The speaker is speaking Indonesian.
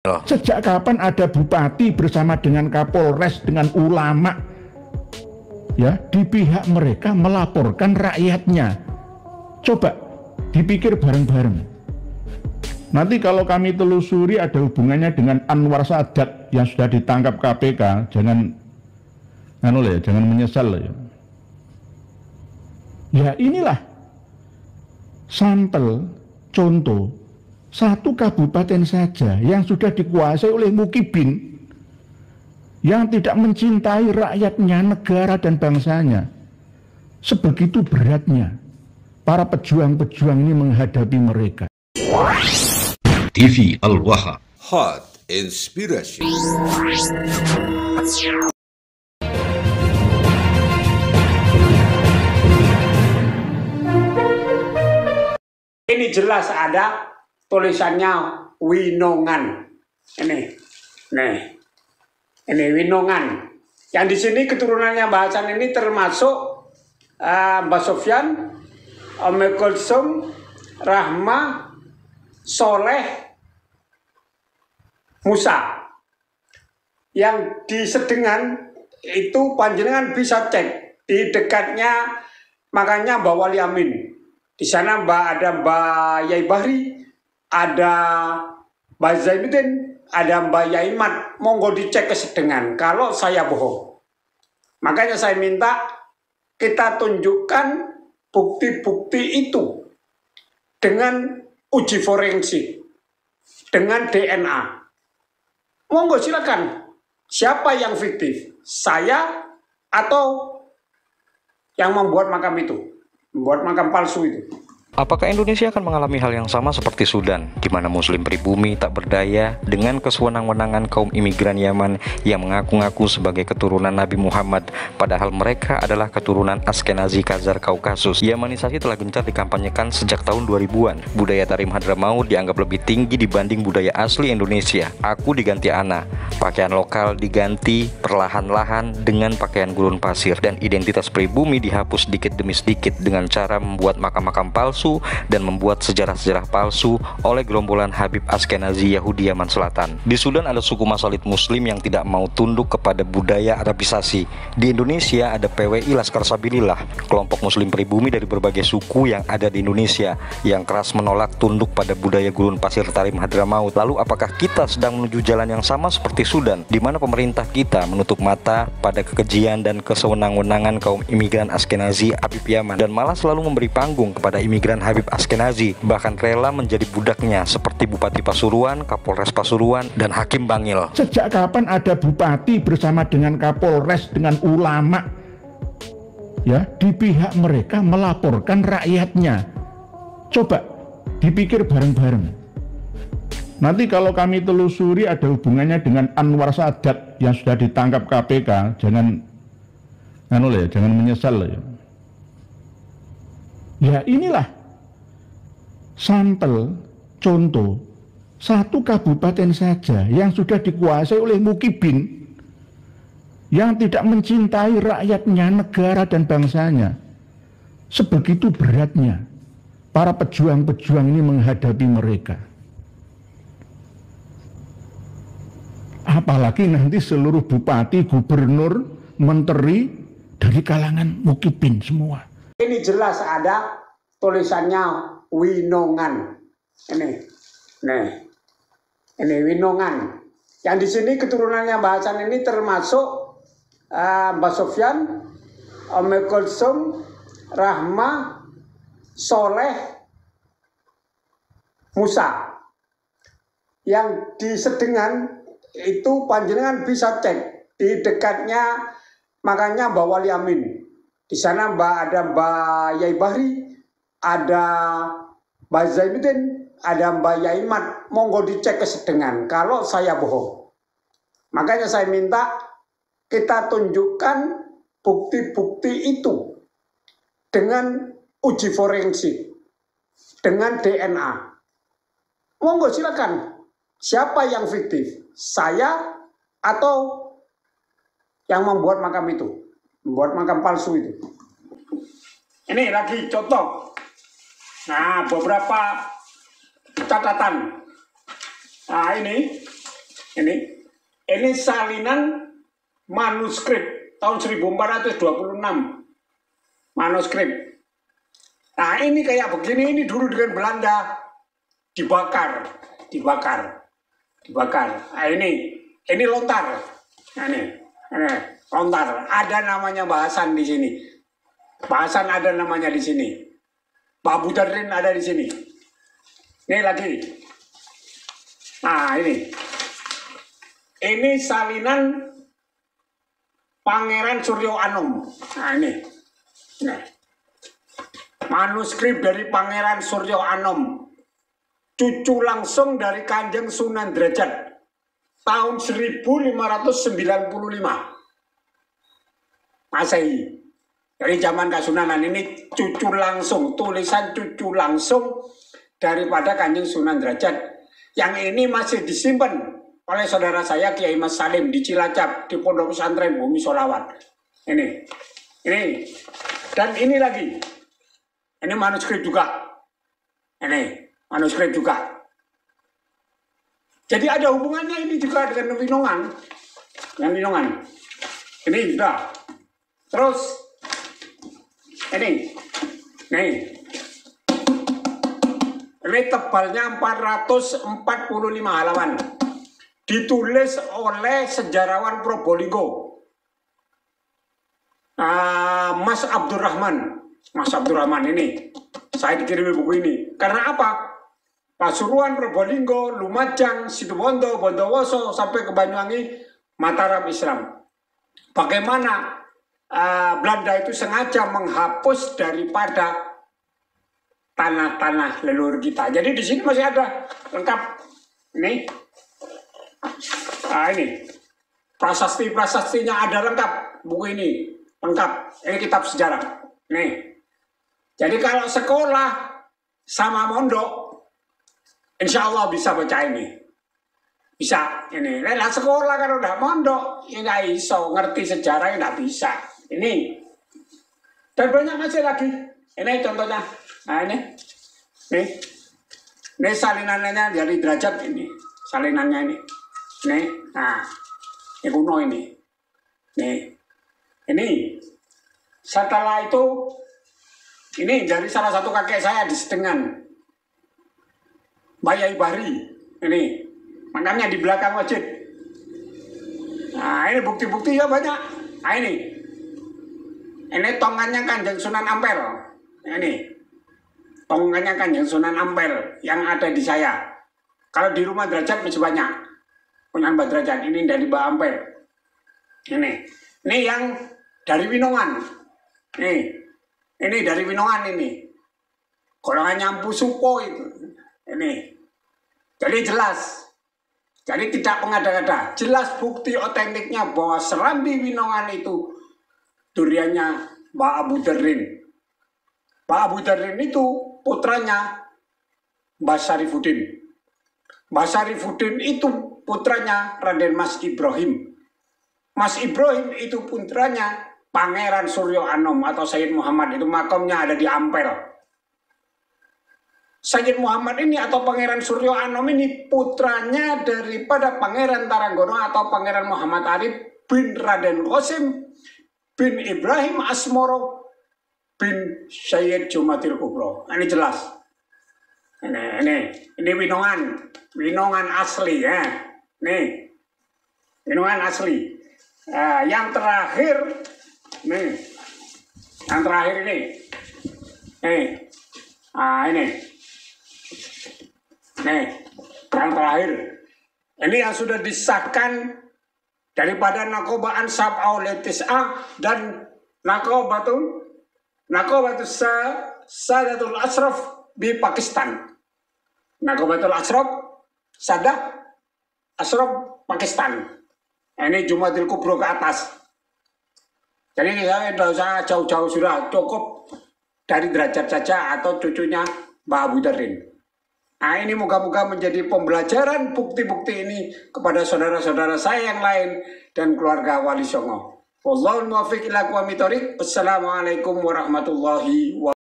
Sejak kapan ada bupati bersama dengan Kapolres, dengan ulama, ya, di pihak mereka melaporkan rakyatnya? Coba dipikir bareng-bareng. Nanti kalau kami telusuri ada hubungannya dengan Anwar Sadat yang sudah ditangkap KPK, jangan menyesal ya. Ya inilah sampel contoh satu kabupaten saja yang sudah dikuasai oleh mukibin yang tidak mencintai rakyatnya, negara dan bangsanya. Sebegitu beratnya para pejuang-pejuang ini menghadapi mereka. TV Al-Waha, Hot Inspiration. Ini jelas ada tulisannya Winongan. Ini Winongan. Yang di sini keturunannya Mbah Hasan ini termasuk Mbah Sofyan, Om Kulsum, Rahma, Soleh, Musa. Yang di Sedengan itu panjenengan bisa cek di dekatnya makanya Mbah Wali Amin. Di sana ada Mbah Yai Bahri, ada Mbah Zainuddin, ada Mbah Yai Mat. Monggo dicek ke Sedengan kalau saya bohong. Makanya saya minta kita tunjukkan bukti-bukti itu dengan uji forensik, dengan DNA. Monggo silakan. Siapa yang fiktif? Saya atau yang membuat makam itu? Membuat makam palsu itu. Apakah Indonesia akan mengalami hal yang sama seperti Sudan, di mana Muslim pribumi tak berdaya dengan kesewenang-wenangan kaum imigran Yaman yang mengaku-ngaku sebagai keturunan Nabi Muhammad, padahal mereka adalah keturunan Askenazi Khazar Kaukasus. Yamanisasi telah gencar dikampanyekan sejak tahun 2000-an. Budaya Tarim Hadramaut dianggap lebih tinggi dibanding budaya asli Indonesia. Aku diganti Ana, pakaian lokal diganti perlahan-lahan dengan pakaian gurun pasir, dan identitas pribumi dihapus sedikit demi sedikit dengan cara membuat makam-makam palsu dan membuat sejarah-sejarah palsu oleh gerombolan Habib Askenazi Yahudi Yaman Selatan. Di Sudan ada suku Masalit Muslim yang tidak mau tunduk kepada budaya Arabisasi. Di Indonesia ada PWI Laskar Sabilillah, kelompok Muslim pribumi dari berbagai suku yang ada di Indonesia yang keras menolak tunduk pada budaya gurun pasir Tarim Hadramaut. Lalu apakah kita sedang menuju jalan yang sama seperti Sudan, di mana pemerintah kita menutup mata pada kekejian dan kesewenang-wenangan kaum imigran Askenazi Habib Yaman dan malah selalu memberi panggung kepada imigran Habib Askenazi, bahkan rela menjadi budaknya seperti Bupati Pasuruan, Kapolres Pasuruan, dan Hakim Bangil. Sejak kapan ada bupati bersama dengan Kapolres, dengan ulama, ya, di pihak mereka melaporkan rakyatnya? Coba dipikir bareng-bareng. Nanti kalau kami telusuri ada hubungannya dengan Anwar Sadat yang sudah ditangkap KPK, jangan menyesal ya. Ya inilah sampel contoh satu kabupaten saja yang sudah dikuasai oleh mukibin yang tidak mencintai rakyatnya, negara dan bangsanya. Sebegitu beratnya para pejuang-pejuang ini menghadapi mereka. Apalagi nanti seluruh bupati, gubernur, menteri dari kalangan mukibin semua. Ini jelas ada tulisannya Winongan. Ini Winongan. Yang di sini keturunannya Mbah Hasan ini termasuk Mbah Sofyan, Om Kulsum, Rahma, Soleh, Musa. Yang di Sedengan itu panjenengan bisa cek di dekatnya makanya Mbah Wali Amin. Di sana ada Mbah Yai Bahri, ada Mbah Zainuddin, ada Mbah Yai Mat. Monggo dicek ke Sedengan kalau saya bohong. Makanya saya minta kita tunjukkan bukti-bukti itu dengan uji forensik, dengan DNA. Monggo silakan. Siapa yang fiktif? Saya atau yang membuat makam itu? Membuat makam palsu itu. Ini lagi contoh. Nah, beberapa catatan. Nah, ini Ini salinan manuskrip tahun 1426. Manuskrip. Nah, ini kayak begini, ini dulu dengan Belanda dibakar. Nah, ini lontar. Nah, ini lontar. Ada namanya bahasan di sini. Bahasan ada namanya di sini. Pak Budardin ada di sini. Ini lagi. Nah, ini salinan Pangeran Suryo Anom. Nah, ini. Nah. Manuskrip dari Pangeran Suryo Anom. Cucu langsung dari Kanjeng Sunan Derajat. Tahun 1595. Masehi. Dari zaman Kasunanan ini cucu langsung. Tulisan cucu langsung daripada Kanjeng Sunan Derajat. Yang ini masih disimpan oleh saudara saya Kiai Mas Salim di Cilacap di Pondok Pesantren Bumi Sholawat. Ini. Dan ini lagi. Ini manuskrip juga. Ini manuskrip juga. Jadi ada hubungannya ini juga dengan Winongan. Ini sudah. Terus ini tebalnya 445 halaman. Ditulis oleh sejarawan Probolinggo. Mas Abdurrahman ini. Saya dikirimi buku ini. Karena apa? Pasuruan, Probolinggo, Lumajang, Situbondo, Bondowoso, sampai ke Banyuwangi, Mataram Islam. Bagaimana Belanda itu sengaja menghapus daripada tanah-tanah leluhur kita. Jadi di sini masih ada lengkap. Ini prasasti-prasastinya ada lengkap. Buku ini lengkap. Ini kitab sejarah. Nih. Jadi kalau sekolah sama mondok, insya Allah bisa baca ini. Bisa. Ini. Nah, sekolah kan udah mondok, ya nggak iso ngerti sejarah, nggak bisa. Ini. Dan banyak masih lagi. Ini contohnya. Nah ini. Ini salinannya dari Derajat ini. Salinannya ini. Nih. Nah. Ini kuno ini. Nih. Ini. Setelah itu, ini dari salah satu kakek saya di Sedengan. Bayai Bari. Ini. Makanya di belakang masjid. Nah ini bukti-bukti ya banyak. Nah ini. Ini tongannya Kanjeng Sunan Ampel. Ini. Tongannya Kanjeng Sunan Ampel yang ada di saya. Kalau di rumah Derajat masih banyak. Punya Mbak Derajat. Ini dari Mbak Ampel. Ini. Ini yang dari Winongan. Ini dari Winongan ini. Golongan Nyampu Supo itu. Ini. Jadi jelas. Jadi tidak mengada-ngada. Jelas bukti otentiknya bahwa Serambi Winongan itu duriannya Mbak Abu Dardin. Mbak Abu Dardin itu putranya Mbak Syarifuddin. Mbak Syarifuddin itu putranya Raden Mas Ibrahim. Mas Ibrahim itu putranya Pangeran Suryo Anom atau Sayyid Muhammad. Itu makamnya ada di Ampel. Sayyid Muhammad ini atau Pangeran Suryo Anom ini putranya daripada Pangeran Taranggono atau Pangeran Muhammad Arif bin Raden Qasim bin Ibrahim Asmoro bin Sayyid Jumatil Kubro. Ini jelas. Ini Winongan asli ya. Nih. Winongan asli. Yang terakhir nih. Yang terakhir ini. Nih. Ini. Nih. Yang terakhir. Ini yang sudah disahkan daripada Nakobaan Sab'auletis dan Nakobatu Sadatul Ashraf di Pakistan. Nakobatul Ashraf Sadah Ashraf Pakistan. Ini Jumatil Kubro ke atas. Jadi saya tidak usah jauh-jauh, sudah cukup dari Derajat saja atau cucunya Mbak Abu Dardin. Nah ini moga-moga menjadi pembelajaran bukti-bukti ini kepada saudara-saudara saya yang lain dan keluarga Wali Songo. Wallahul muwaffiq ila aqwamit thoriq. Wassalamualaikum warahmatullahi wabarakatuh.